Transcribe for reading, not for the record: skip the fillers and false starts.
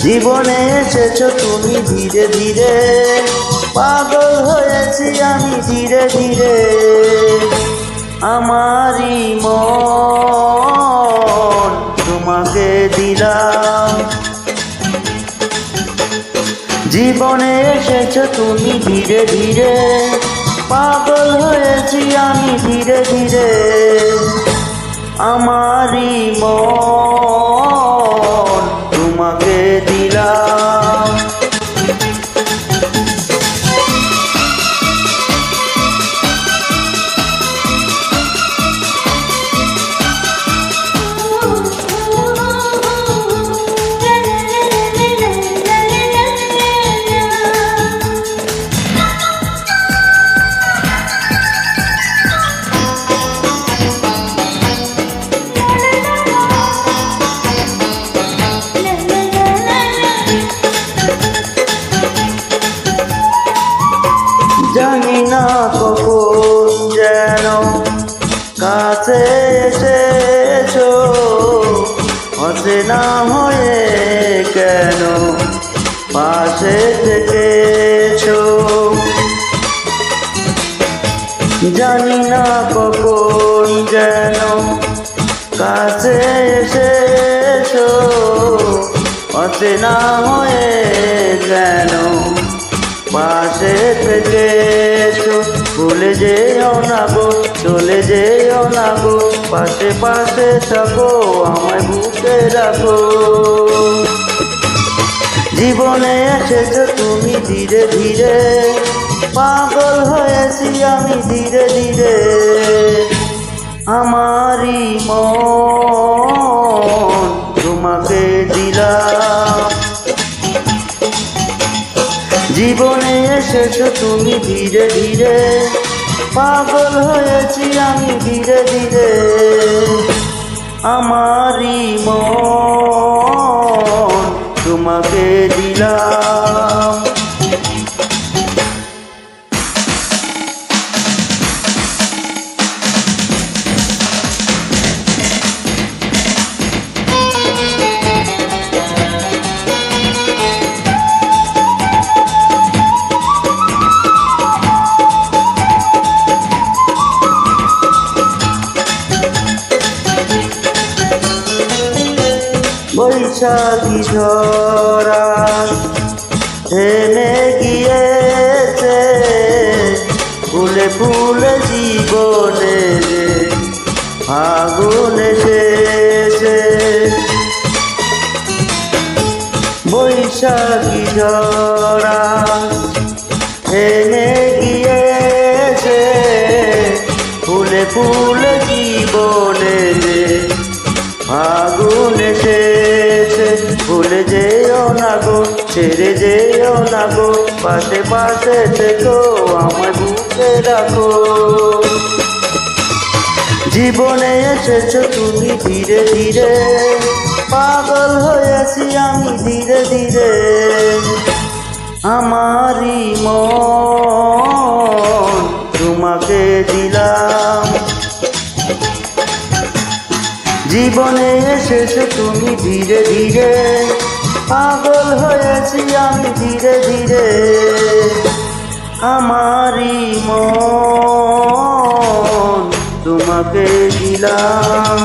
জীবনে এসেছো তুমি ধীরে ধীরে, পাগল হয়েছি আমি ধীরে ধীরে। আমারই মন তোমাকে দিলাম। জীবনে এসেছো তুমি ধীরে ধীরে, পাগল হয়েছি আমি ধীরে ধীরে। আমারই মন তোমাকে দিলাম। জানি না কখন যেন কাছে এসেছো, অচেনা হয়ে কেন পাশে থেকেছো। জানি না কখন যেন কাছে এসেছো, অচেনা হয়ে কেন পাশে থেকেছো। ভুলে যেও না গো, চলে যেও না গো, পাশে পাশে থাকো, আমায় বুকে রাখো। জীবনে এসেছো তুমি ধীরে ধীরে, পাগল হয়েছি আমি ধীরে ধীরে। আমারই মন তোমাকে দিলাম। জীবনে এসেছো তুমি ধীরে ধীরে, পাগল হয়েছি আমি ধীরে ধীরে। আমারই মন তোমাকে দিলাম। বৈশাখী ঝরা থেমে গিয়েছে, ফুলে ফুলে জীবনে আগুন এসেছে। বৈশাখী ঝরা থেমে গিয়েছে, ফুলে ফুলে জীবনে আগুন এসেছে। ভুলে যেও না গো, ছেড়ে যেও না গো, পাশে পাশে থেকো, আমায় বুকে রাখো। জীবনে এসেছো তুমি ধীরে ধীরে, পাগল হয়েছি আমি ধীরে ধীরে। আমারই মন তোমাকে দিলাম। জীবনে এসেছো তুমি ধীরে ধীরে, পাগল হয়েছি আমি ধীরে ধীরে। আমারই মন তোমাকে দিলাম।